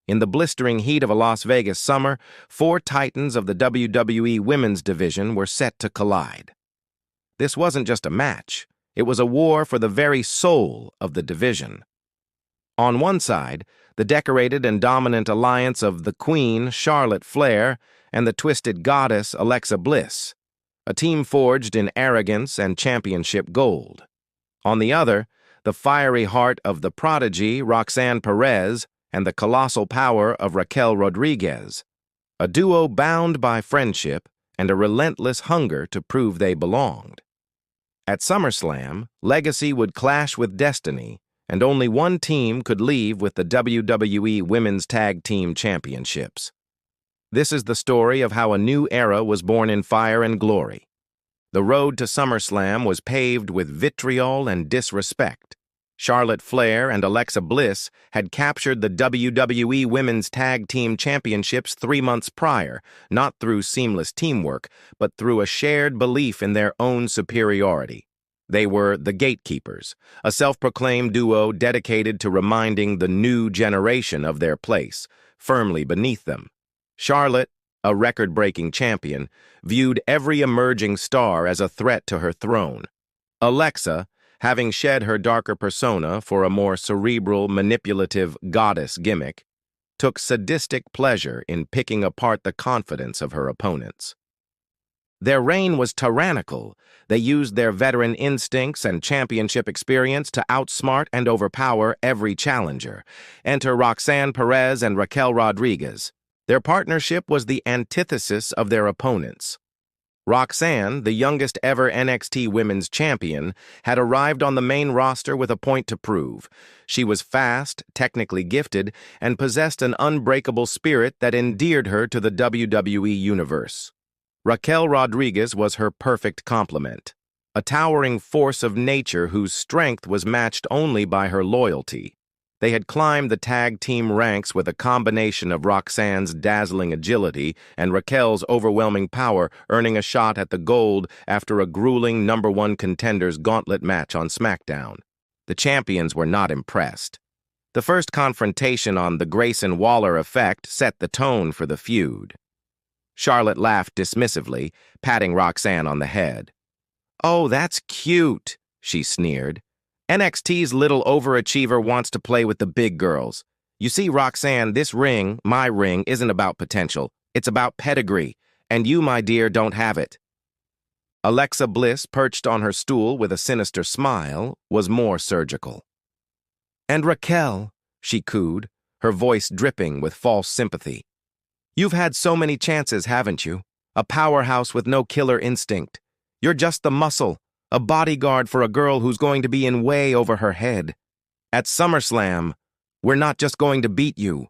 In the blistering heat of a Las Vegas summer, four titans of the WWE Women's Division were set to collide. This wasn't just a match. It was a war for the very soul of the division. On one side, the decorated and dominant alliance of the Queen, Charlotte Flair, and the twisted goddess, Alexa Bliss, a team forged in arrogance and championship gold. On the other, the fiery heart of the Prodigy, Roxanne Perez, and the colossal power of Raquel Rodriguez, a duo bound by friendship and a relentless hunger to prove they belonged. At SummerSlam, legacy would clash with destiny, and only one team could leave with the WWE Women's Tag Team Championships. This is the story of how a new era was born in fire and glory. The road to SummerSlam was paved with vitriol and disrespect. Charlotte Flair and Alexa Bliss had captured the WWE Women's Tag Team Championships 3 months prior, not through seamless teamwork, but through a shared belief in their own superiority. They were the Gatekeepers, a self-proclaimed duo dedicated to reminding the new generation of their place, firmly beneath them. Charlotte, a record-breaking champion, viewed every emerging star as a threat to her throne. Alexa, having shed her darker persona for a more cerebral, manipulative goddess gimmick, took sadistic pleasure in picking apart the confidence of her opponents. Their reign was tyrannical. They used their veteran instincts and championship experience to outsmart and overpower every challenger. Enter Roxanne Perez and Raquel Rodriguez. Their partnership was the antithesis of their opponents. Roxanne, the youngest ever NXT Women's Champion, had arrived on the main roster with a point to prove. She was fast, technically gifted, and possessed an unbreakable spirit that endeared her to the WWE Universe. Raquel Rodriguez was her perfect complement, a towering force of nature whose strength was matched only by her loyalty. They had climbed the tag team ranks with a combination of Roxanne's dazzling agility and Raquel's overwhelming power, earning a shot at the gold after a grueling #1 contenders gauntlet match on SmackDown. The champions were not impressed. The first confrontation on the Grayson Waller effect set the tone for the feud. Charlotte laughed dismissively, patting Roxanne on the head. "Oh, that's cute," she sneered. "NXT's little overachiever wants to play with the big girls. You see, Roxanne, this ring, my ring, isn't about potential. It's about pedigree, and you, my dear, don't have it." Alexa Bliss, perched on her stool with a sinister smile, was more surgical. "And Raquel," she cooed, her voice dripping with false sympathy. "You've had so many chances, haven't you? A powerhouse with no killer instinct. You're just the muscle, a bodyguard for a girl who's going to be in way over her head. At SummerSlam, we're not just going to beat you.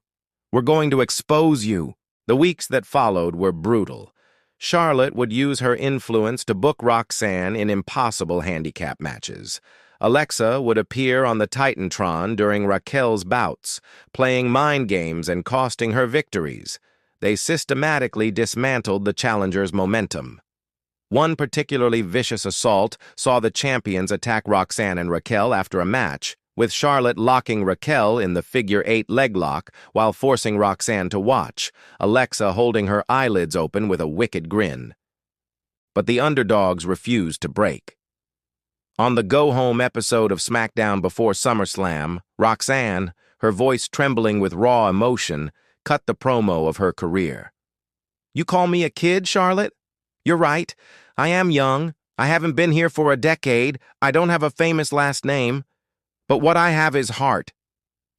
We're going to expose you." The weeks that followed were brutal. Charlotte would use her influence to book Roxanne in impossible handicap matches. Alexa would appear on the Titantron during Raquel's bouts, playing mind games and costing her victories. They systematically dismantled the challenger's momentum. One particularly vicious assault saw the champions attack Roxanne and Raquel after a match, with Charlotte locking Raquel in the figure-8 leg lock while forcing Roxanne to watch, Alexa holding her eyelids open with a wicked grin. But the underdogs refused to break. On the go-home episode of SmackDown before SummerSlam, Roxanne, her voice trembling with raw emotion, cut the promo of her career. "You call me a kid, Charlotte? You're right. I am young. I haven't been here for a decade. I don't have a famous last name. But what I have is heart.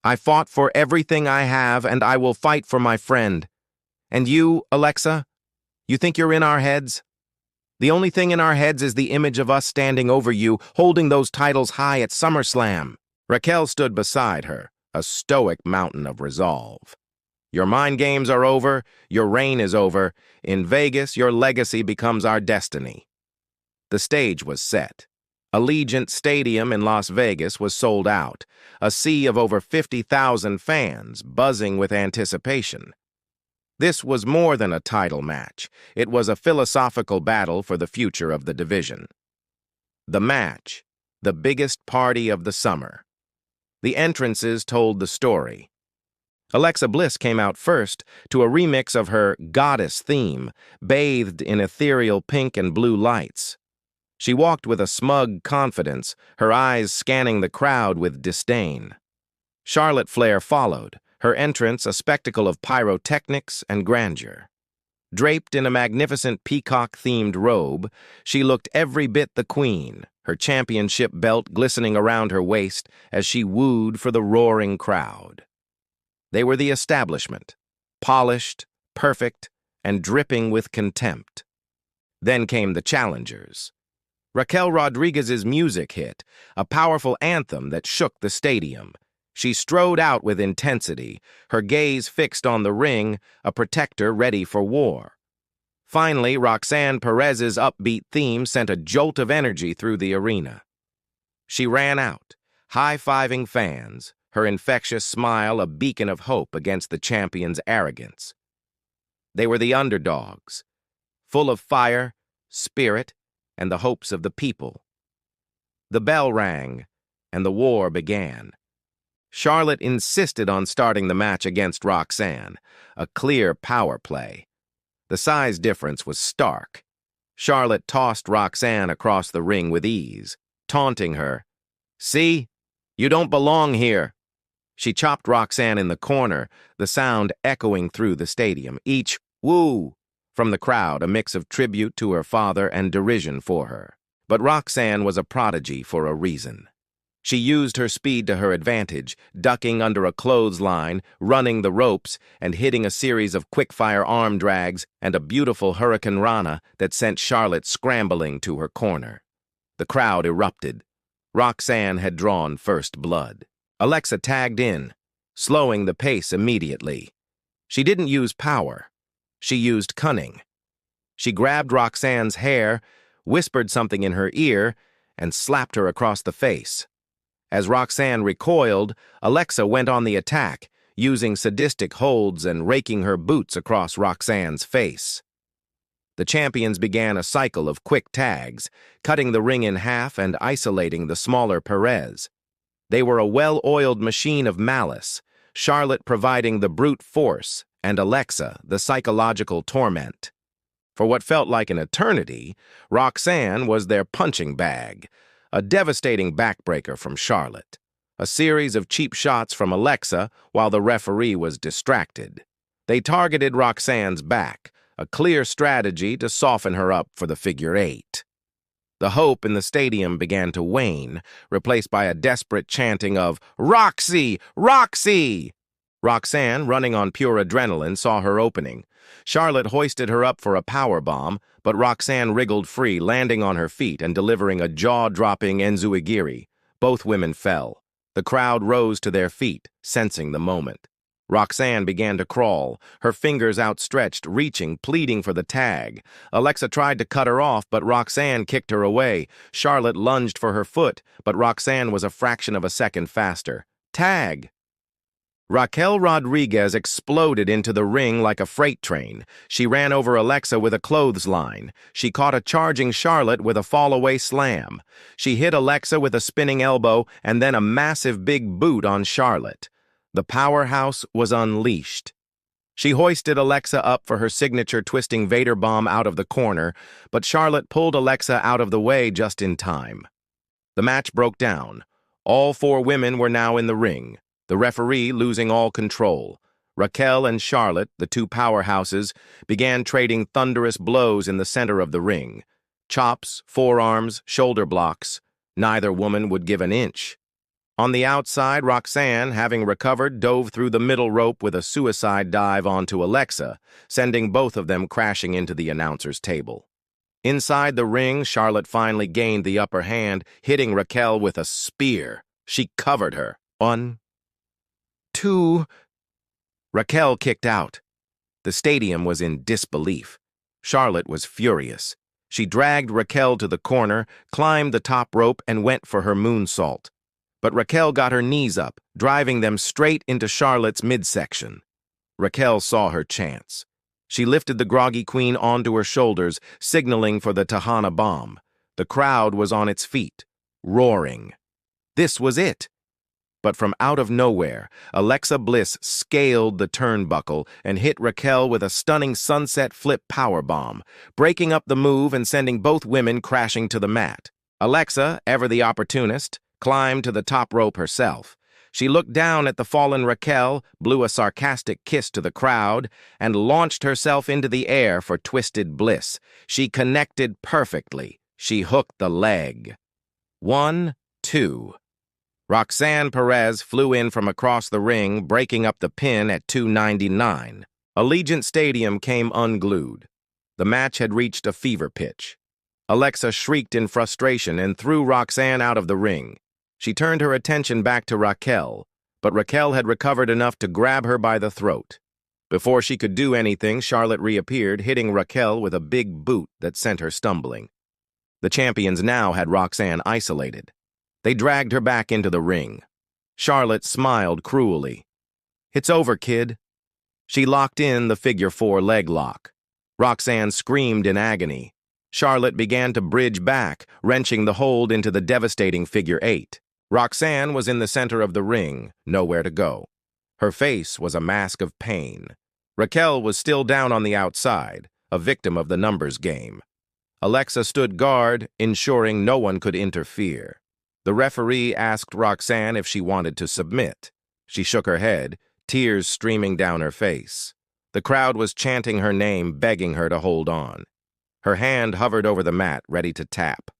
I fought for everything I have, and I will fight for my friend. And you, Alexa, you think you're in our heads? The only thing in our heads is the image of us standing over you, holding those titles high at SummerSlam." Raquel stood beside her, a stoic mountain of resolve. "Your mind games are over, your reign is over. In Vegas, your legacy becomes our destiny." The stage was set. Allegiant Stadium in Las Vegas was sold out, a sea of over 50,000 fans buzzing with anticipation. This was more than a title match. It was a philosophical battle for the future of the division. The match, the biggest party of the summer. The entrances told the story. Alexa Bliss came out first to a remix of her goddess theme, bathed in ethereal pink and blue lights. She walked with a smug confidence, her eyes scanning the crowd with disdain. Charlotte Flair followed, her entrance a spectacle of pyrotechnics and grandeur. Draped in a magnificent peacock-themed robe, she looked every bit the queen, her championship belt glistening around her waist as she wooed for the roaring crowd. They were the establishment, polished, perfect, and dripping with contempt. Then came the challengers. Raquel Rodriguez's music hit, a powerful anthem that shook the stadium. She strode out with intensity, her gaze fixed on the ring, a protector ready for war. Finally, Roxanne Perez's upbeat theme sent a jolt of energy through the arena. She ran out, high-fiving fans, her infectious smile a beacon of hope against the champion's arrogance. They were the underdogs, full of fire, spirit, and the hopes of the people. The bell rang, and the war began. Charlotte insisted on starting the match against Roxanne, a clear power play. The size difference was stark. Charlotte tossed Roxanne across the ring with ease, taunting her. "See? You don't belong here." She chopped Roxanne in the corner, the sound echoing through the stadium. Each "woo" from the crowd, a mix of tribute to her father and derision for her. But Roxanne was a prodigy for a reason. She used her speed to her advantage, ducking under a clothesline, running the ropes, and hitting a series of quick-fire arm drags and a beautiful Hurricane Rana that sent Charlotte scrambling to her corner. The crowd erupted. Roxanne had drawn first blood. Alexa tagged in, slowing the pace immediately. She didn't use power. She used cunning. She grabbed Roxanne's hair, whispered something in her ear, and slapped her across the face. As Roxanne recoiled, Alexa went on the attack, using sadistic holds and raking her boots across Roxanne's face. The champions began a cycle of quick tags, cutting the ring in half and isolating the smaller Perez. They were a well-oiled machine of malice, Charlotte providing the brute force and Alexa the psychological torment. For what felt like an eternity, Roxanne was their punching bag, a devastating backbreaker from Charlotte, a series of cheap shots from Alexa while the referee was distracted. They targeted Roxanne's back, a clear strategy to soften her up for the figure eight. The hope in the stadium began to wane, replaced by a desperate chanting of, "Roxy! Roxy!" Roxanne, running on pure adrenaline, saw her opening. Charlotte hoisted her up for a power bomb, but Roxanne wriggled free, landing on her feet and delivering a jaw-dropping enziguri. Both women fell. The crowd rose to their feet, sensing the moment. Roxanne began to crawl, her fingers outstretched, reaching, pleading for the tag. Alexa tried to cut her off, but Roxanne kicked her away. Charlotte lunged for her foot, but Roxanne was a fraction of a second faster. Tag! Raquel Rodriguez exploded into the ring like a freight train. She ran over Alexa with a clothesline. She caught a charging Charlotte with a fall-away slam. She hit Alexa with a spinning elbow and then a massive big boot on Charlotte. The powerhouse was unleashed. She hoisted Alexa up for her signature twisting Vader bomb out of the corner, but Charlotte pulled Alexa out of the way just in time. The match broke down. All four women were now in the ring, the referee losing all control. Raquel and Charlotte, the two powerhouses, began trading thunderous blows in the center of the ring. Chops, forearms, shoulder blocks. Neither woman would give an inch. On the outside, Roxanne, having recovered, dove through the middle rope with a suicide dive onto Alexa, sending both of them crashing into the announcer's table. Inside the ring, Charlotte finally gained the upper hand, hitting Raquel with a spear. She covered her. 1, 2... Raquel kicked out. The stadium was in disbelief. Charlotte was furious. She dragged Raquel to the corner, climbed the top rope, and went for her moonsault. But Raquel got her knees up, driving them straight into Charlotte's midsection. Raquel saw her chance. She lifted the groggy queen onto her shoulders, signaling for the Kahani bomb. The crowd was on its feet, roaring. This was it. But from out of nowhere, Alexa Bliss scaled the turnbuckle and hit Raquel with a stunning sunset flip powerbomb, breaking up the move and sending both women crashing to the mat. Alexa, ever the opportunist, climbed to the top rope herself. She looked down at the fallen Raquel, blew a sarcastic kiss to the crowd, and launched herself into the air for Twisted Bliss. She connected perfectly. She hooked the leg. 1, 2. Roxanne Perez flew in from across the ring, breaking up the pin at 299. Allegiant Stadium came unglued. The match had reached a fever pitch. Alexa shrieked in frustration and threw Roxanne out of the ring. She turned her attention back to Raquel, but Raquel had recovered enough to grab her by the throat. Before she could do anything, Charlotte reappeared, hitting Raquel with a big boot that sent her stumbling. The champions now had Roxanne isolated. They dragged her back into the ring. Charlotte smiled cruelly. "It's over, kid." She locked in the figure-4 leg lock. Roxanne screamed in agony. Charlotte began to bridge back, wrenching the hold into the devastating figure-8. Roxanne was in the center of the ring, nowhere to go. Her face was a mask of pain. Raquel was still down on the outside, a victim of the numbers game. Alexa stood guard, ensuring no one could interfere. The referee asked Roxanne if she wanted to submit. She shook her head, tears streaming down her face. The crowd was chanting her name, begging her to hold on. Her hand hovered over the mat, ready to tap.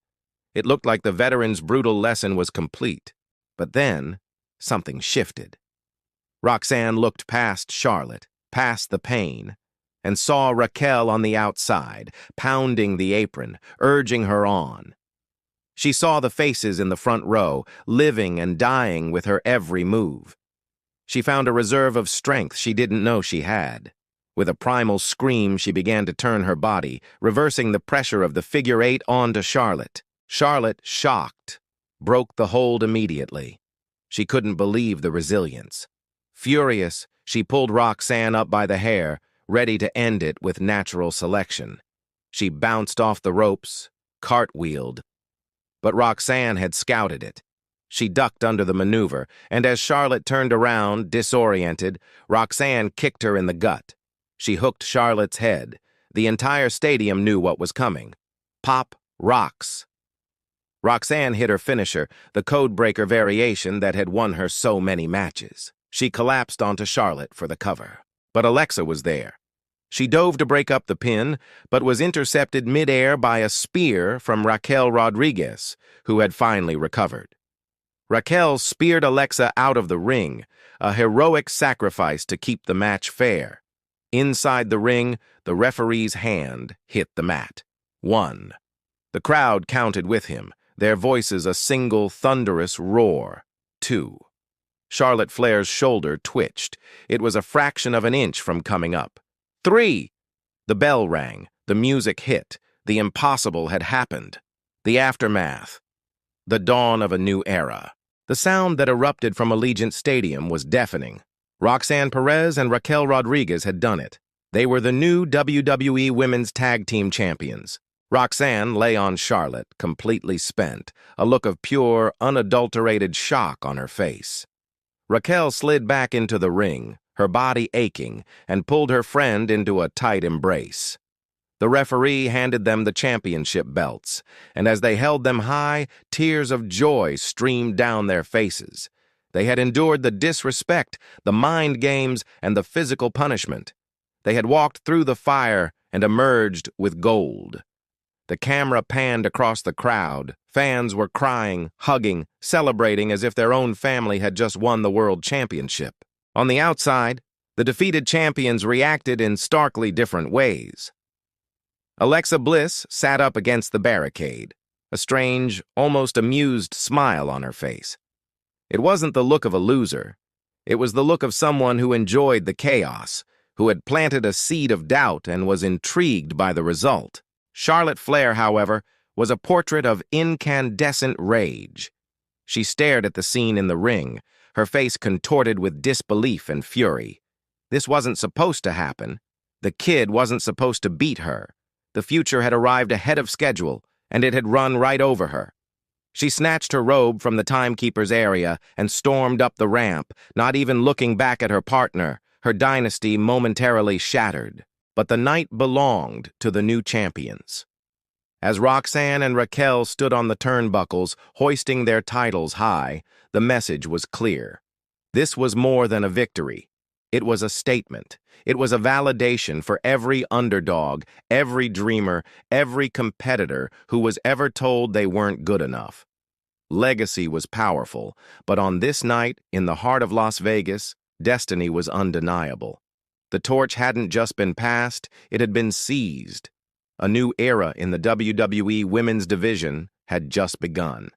It looked like the veteran's brutal lesson was complete. But then, something shifted. Roxanne looked past Charlotte, past the pain, and saw Raquel on the outside, pounding the apron, urging her on. She saw the faces in the front row, living and dying with her every move. She found a reserve of strength she didn't know she had. With a primal scream, she began to turn her body, reversing the pressure of the figure-8 onto Charlotte. Charlotte, shocked, broke the hold immediately. She couldn't believe the resilience. Furious, she pulled Roxanne up by the hair, ready to end it with natural selection. She bounced off the ropes, cartwheeled. But Roxanne had scouted it. She ducked under the maneuver, and as Charlotte turned around, disoriented, Roxanne kicked her in the gut. She hooked Charlotte's head. The entire stadium knew what was coming. Pop Rox. Roxanne hit her finisher, the codebreaker variation that had won her so many matches. She collapsed onto Charlotte for the cover. But Alexa was there. She dove to break up the pin, but was intercepted mid-air by a spear from Raquel Rodriguez, who had finally recovered. Raquel speared Alexa out of the ring, a heroic sacrifice to keep the match fair. Inside the ring, the referee's hand hit the mat. 1. The crowd counted with him, their voices a single thunderous roar. 2. Charlotte Flair's shoulder twitched. It was a fraction of an inch from coming up. 3. The bell rang, the music hit, the impossible had happened. The aftermath. The dawn of a new era. The sound that erupted from Allegiant Stadium was deafening. Roxanne Perez and Raquel Rodriguez had done it. They were the new WWE Women's Tag Team Champions. Roxanne lay on Charlotte, completely spent, a look of pure, unadulterated shock on her face. Raquel slid back into the ring, her body aching, and pulled her friend into a tight embrace. The referee handed them the championship belts, and as they held them high, tears of joy streamed down their faces. They had endured the disrespect, the mind games, and the physical punishment. They had walked through the fire and emerged with gold. The camera panned across the crowd. Fans were crying, hugging, celebrating as if their own family had just won the world championship. On the outside, the defeated champions reacted in starkly different ways. Alexa Bliss sat up against the barricade, a strange, almost amused smile on her face. It wasn't the look of a loser. It was the look of someone who enjoyed the chaos, who had planted a seed of doubt and was intrigued by the result. Charlotte Flair, however, was a portrait of incandescent rage. She stared at the scene in the ring, her face contorted with disbelief and fury. This wasn't supposed to happen. The kid wasn't supposed to beat her. The future had arrived ahead of schedule, and it had run right over her. She snatched her robe from the timekeeper's area and stormed up the ramp, not even looking back at her partner, her dynasty momentarily shattered. But the night belonged to the new champions. As Roxanne and Raquel stood on the turnbuckles, hoisting their titles high, the message was clear. This was more than a victory. It was a statement. It was a validation for every underdog, every dreamer, every competitor who was ever told they weren't good enough. Legacy was powerful, but on this night, in the heart of Las Vegas, destiny was undeniable. The torch hadn't just been passed, it had been seized. A new era in the WWE Women's Division had just begun.